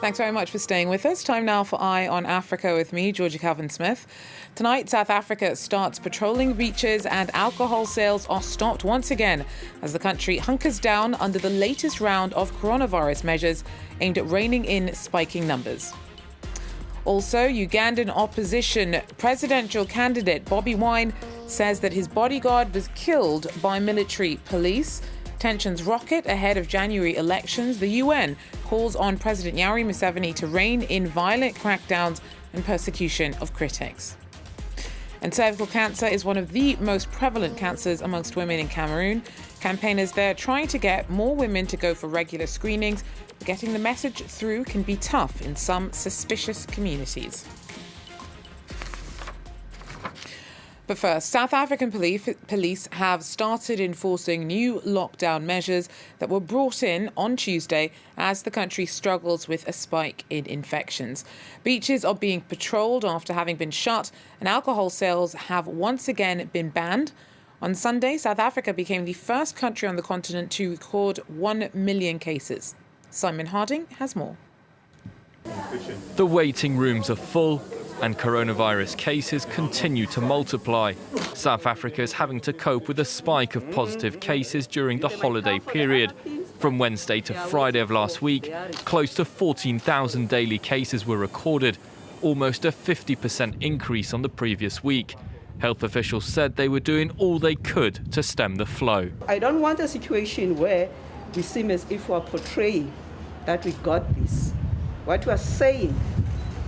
Thanks very much for staying with us. Time now for Eye on Africa with me, Georgia Calvin-Smith. Tonight, South Africa starts patrolling beaches and alcohol sales are stopped once again as the country hunkers down under the latest round of coronavirus measures aimed at reining in spiking numbers. Also, Ugandan opposition presidential candidate Bobi Wine says that his bodyguard was killed by military police. Tensions rocket ahead of January elections. The UN calls on President Yoweri Museveni to rein in violent crackdowns and persecution of critics. And cervical cancer is one of the most prevalent cancers amongst women in Cameroon. Campaigners there are trying to get more women to go for regular screenings, but getting the message through can be tough in some suspicious communities. But first, South African police have started enforcing new lockdown measures that were brought in on Tuesday as the country struggles with a spike in infections. Beaches are being patrolled after having been shut, and alcohol sales have once again been banned. On Sunday, South Africa became the first country on the continent to record 1 million cases. Simon Harding has more. The waiting rooms are full and coronavirus cases continue to multiply. South Africa is having to cope with a spike of positive cases during the holiday period. From Wednesday to Friday of last week, close to 14,000 daily cases were recorded, almost a 50% increase on the previous week. Health officials said they were doing all they could to stem the flow. I don't want a situation where we seem as if we are portraying that we got this. What we are saying,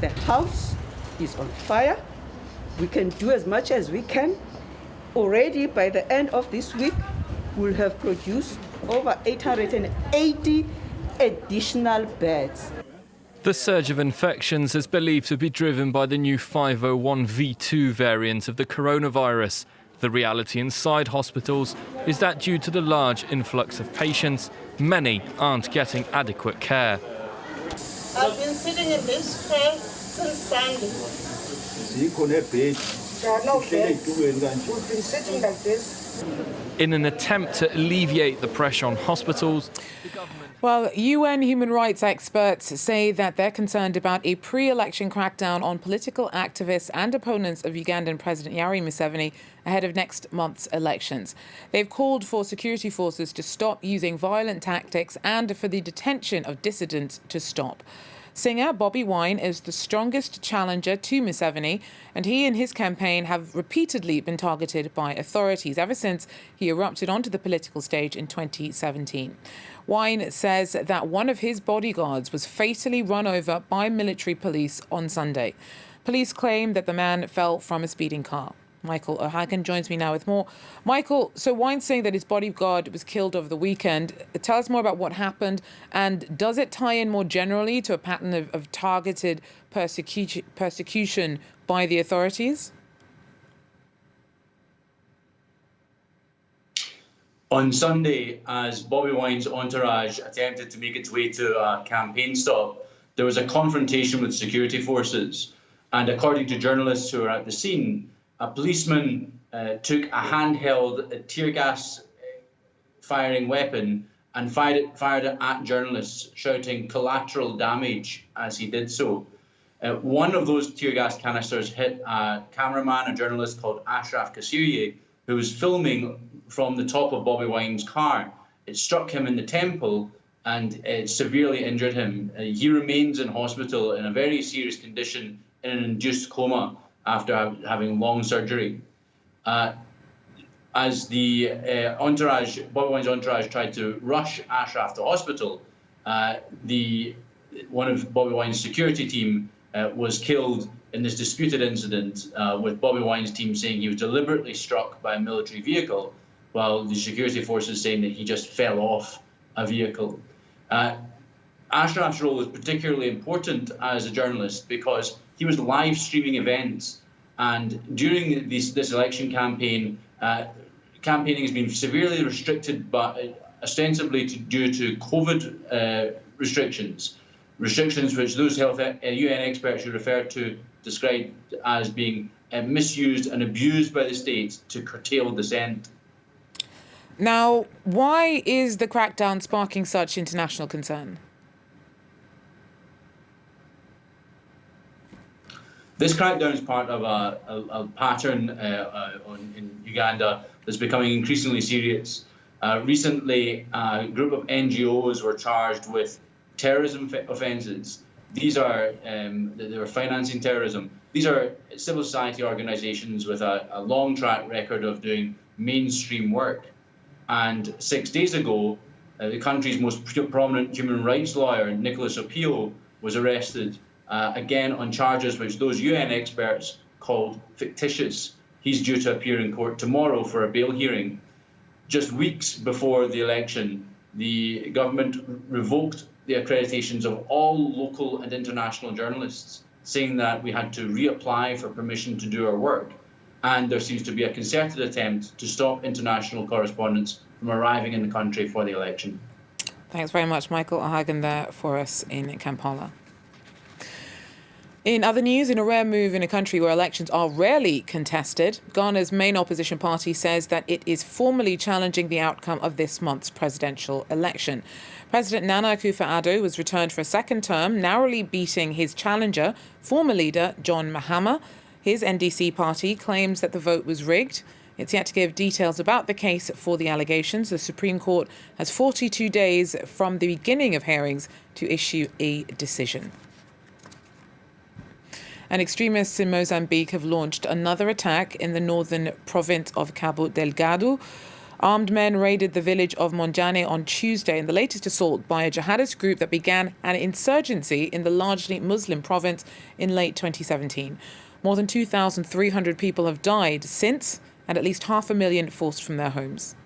the house is on fire. We can do as much as we can. Already by the end of this week, we'll have produced over 880 additional beds. The surge of infections is believed to be driven by the new 501v2 variant of the coronavirus. The reality inside hospitals is that due to the large influx of patients, many aren't getting adequate care. I've been sitting in this chair since Sunday. There are no beds. We've been sitting like this. In an attempt to alleviate the pressure on hospitals, Well, UN human rights experts say that they're concerned about a pre-election crackdown on political activists and opponents of Ugandan President Yoweri Museveni ahead of next month's elections. They've called for security forces to stop using violent tactics and for the detention of dissidents to stop. Singer Bobi Wine is the strongest challenger to Museveni, and he and his campaign have repeatedly been targeted by authorities ever since he erupted onto the political stage in 2017. Wine says that one of his bodyguards was fatally run over by military police on Sunday. Police claim that the man fell from a speeding car. Michael O'Hagan joins me now with more. Michael, so Wine's saying that his bodyguard was killed over the weekend. Tell us more about what happened, and does it tie in more generally to a pattern of targeted persecution by the authorities? On Sunday, as Bobi Wine's entourage attempted to make its way to a campaign stop, there was a confrontation with security forces. And according to journalists who were at the scene, a policeman took a handheld tear gas firing weapon and fired it at journalists, shouting collateral damage as he did so. One of those tear gas canisters hit a cameraman, a journalist called Ashraf Kasirye, who was filming from the top of Bobi Wine's car. It struck him in the temple and it severely injured him. He remains in hospital in a very serious condition in an induced coma after having long surgery. As the Bobi Wine's entourage tried to rush Ashraf to hospital, one of Bobi Wine's security team was killed in this disputed incident, with Bobi Wine's team saying he was deliberately struck by a military vehicle, while the security forces saying that he just fell off a vehicle. Ashraf's role is particularly important as a journalist because he was live streaming events, and during this election campaign, campaigning has been severely restricted, but ostensibly due to COVID restrictions which those health UN experts who referred to described as being misused and abused by the state to curtail dissent. Now, why is the crackdown sparking such international concern? This crackdown is part of a pattern in Uganda that's becoming increasingly serious. Recently, a group of NGOs were charged with terrorism offences. These are, they were financing terrorism. These are civil society organisations with a long track record of doing mainstream work. And 6 days ago, the country's most prominent human rights lawyer, Nicholas Opio, was arrested again on charges which those UN experts called fictitious. He's due to appear in court tomorrow for a bail hearing. Just weeks before the election, the government revoked the accreditations of all local and international journalists, saying that we had to reapply for permission to do our work. And there seems to be a concerted attempt to stop international correspondents from arriving in the country for the election. Thanks very much, Michael O'Hagan, there for us in Kampala. In other news, in a rare move in a country where elections are rarely contested, Ghana's main opposition party says that it is formally challenging the outcome of this month's presidential election. President Nana Akufo-Addo was returned for a second term, narrowly beating his challenger, former leader John Mahama. His NDC party claims that the vote was rigged. It's yet to give details about the case for the allegations. The Supreme Court has 42 days from the beginning of hearings to issue a decision. And extremists in Mozambique have launched another attack in the northern province of Cabo Delgado. Armed men raided the village of Monjane on Tuesday in the latest assault by a jihadist group that began an insurgency in the largely Muslim province in late 2017. More than 2,300 people have died since, and at least 500,000 forced from their homes.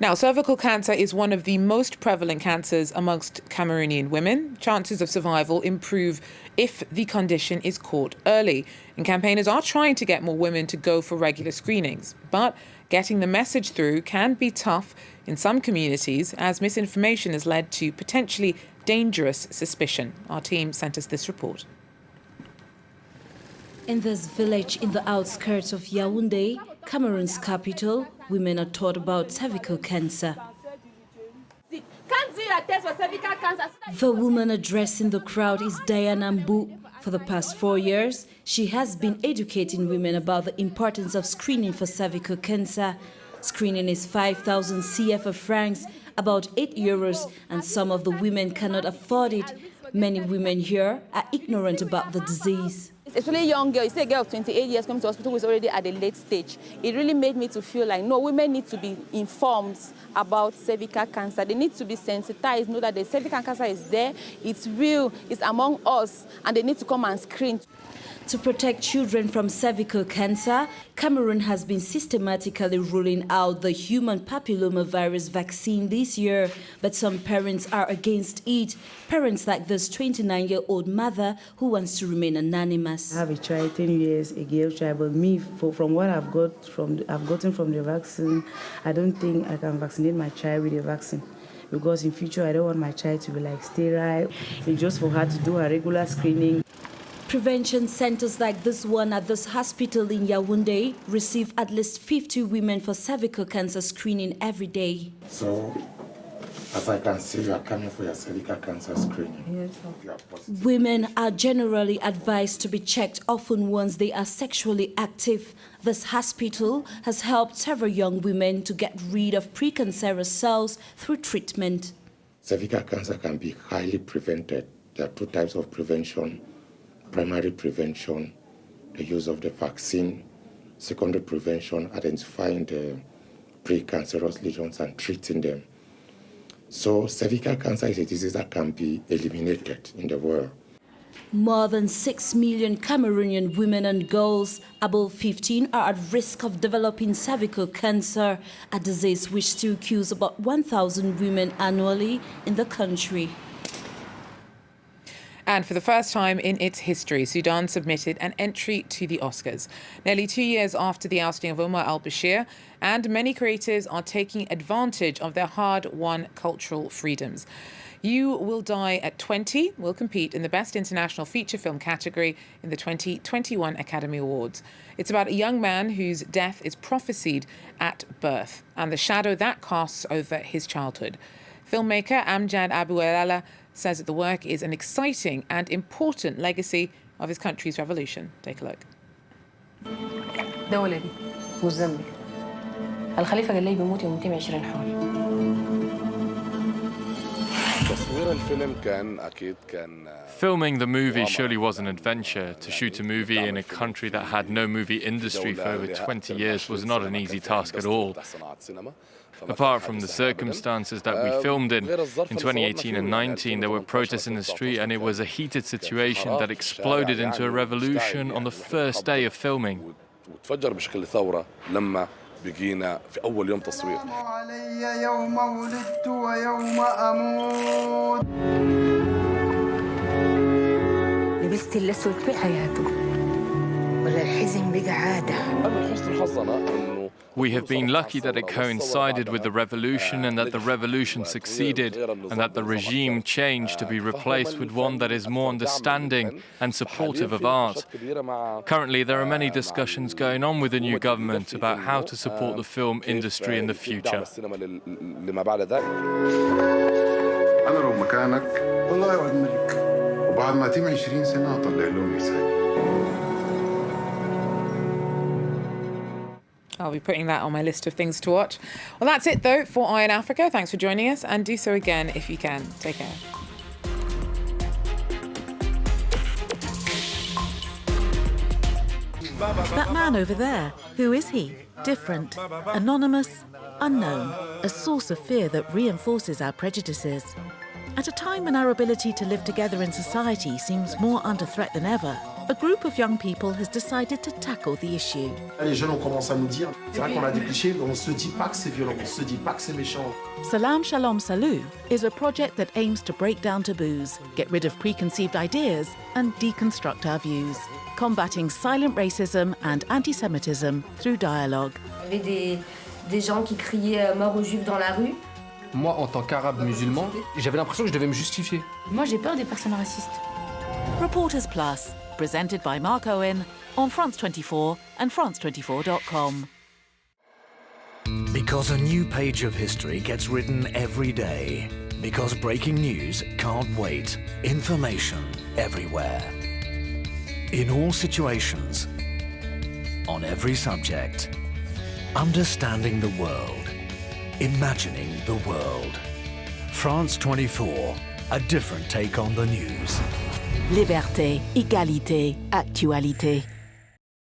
Now, cervical cancer is one of the most prevalent cancers amongst Cameroonian women. Chances of survival improve if the condition is caught early. And campaigners are trying to get more women to go for regular screenings. But getting the message through can be tough in some communities, as misinformation has led to potentially dangerous suspicion. Our team sent us this report. In this village in the outskirts of Yaoundé, Cameroon's capital, women are taught about cervical cancer. The woman addressing the crowd is Diana Mbu. For the past 4 years, she has been educating women about the importance of screening for cervical cancer. Screening is 5,000 CFA francs, about €8, and some of the women cannot afford it. Many women here are ignorant about the disease. Especially young girls, you see a girl of 28 years coming to hospital who is already at the late stage. It really made me to feel like, no, women need to be informed about cervical cancer. They need to be sensitized, know that the cervical cancer is there, it's real, it's among us, and they need to come and screen. To protect children from cervical cancer, Cameroon has been systematically ruling out the human papillomavirus vaccine this year, but some parents are against it. Parents like this 29-year-old mother who wants to remain anonymous. I have a child, 10 years, a girl child, but me, from what I've gotten from the vaccine, I don't think I can vaccinate my child with the vaccine. Because in future, I don't want my child to be like sterile. It's just for her to do her regular screening. Prevention centers like this one at this hospital in Yaoundé receive at least 50 women for cervical cancer screening every day. So, as I can see, you are coming for your cervical cancer screening. Yes. Women are generally advised to be checked often once they are sexually active. This hospital has helped several young women to get rid of precancerous cells through treatment. Cervical cancer can be highly prevented. There are two types of prevention. Primary prevention, the use of the vaccine. Secondary prevention, identifying the precancerous lesions and treating them. So cervical cancer is a disease that can be eliminated in the world. More than 6 million Cameroonian women and girls above 15 are at risk of developing cervical cancer, a disease which still kills about 1,000 women annually in the country. And for the first time in its history, Sudan submitted an entry to the Oscars. Nearly 2 years after the ousting of Omar al-Bashir, and many creators are taking advantage of their hard-won cultural freedoms. You Will Die at 20 will compete in the Best International Feature Film category in the 2021 Academy Awards. It's about a young man whose death is prophesied at birth and the shadow that casts over his childhood. Filmmaker Amjad Abu Elala says that the work is an exciting and important legacy of his country's revolution. Take a look. دولة دي موزمبيق الخليفة قال لي بيموت يوم 22 حول. Filming the movie surely was an adventure. To shoot a movie in a country that had no movie industry for over 20 years was not an easy task at all. Apart from the circumstances that we filmed in 2018 and 19, there were protests in the street, and it was a heated situation that exploded into a revolution on the first day of filming. بقينا في أول يوم تصوير. علي يوم ولدت ويوم أموت. لبست الأسود في حياته ولا الحزن بقى عادة. من حسن حظنا إنه We have been lucky that it coincided with the revolution and that the revolution succeeded and that the regime changed to be replaced with one that is more understanding and supportive of art. Currently, there are many discussions going on with the new government about how to support the film industry in the future. أنا لو مكانك والله يا الملك وبعد ما تم 20 سنة أطلع لهم رسالة. I'll be putting that on my list of things to watch. Well, that's it, though, for Eye in Africa. Thanks for joining us, and do so again if you can. Take care. That man over there, who is he? Different, anonymous, unknown, a source of fear that reinforces our prejudices. At a time when our ability to live together in society seems more under threat than ever, a group of young people has decided to tackle the issue. Les jeunes ont commencé à nous dire, c'est vrai qu'on a des clichés, on se dit pas que c'est violent, on se dit pas que c'est méchant. Salam Shalom Salu is a project that aims to break down taboos, get rid of preconceived ideas, and deconstruct our views, combating silent racism and anti-Semitism through dialogue. Il y avait des gens qui criaient mort aux Juifs dans la rue. Moi, en tant qu'arabe musulman, j'avais l'impression que je devais me justifier. Moi, j'ai peur des personnes racistes. Reporters Plus, presented by Mark Owen on France 24 and France24.com. Because a new page of history gets written every day. Because breaking news can't wait. Information everywhere. In all situations. On every subject. Understanding the world. Imagining the world. France 24, a different take on the news. Liberté, égalité, actualité.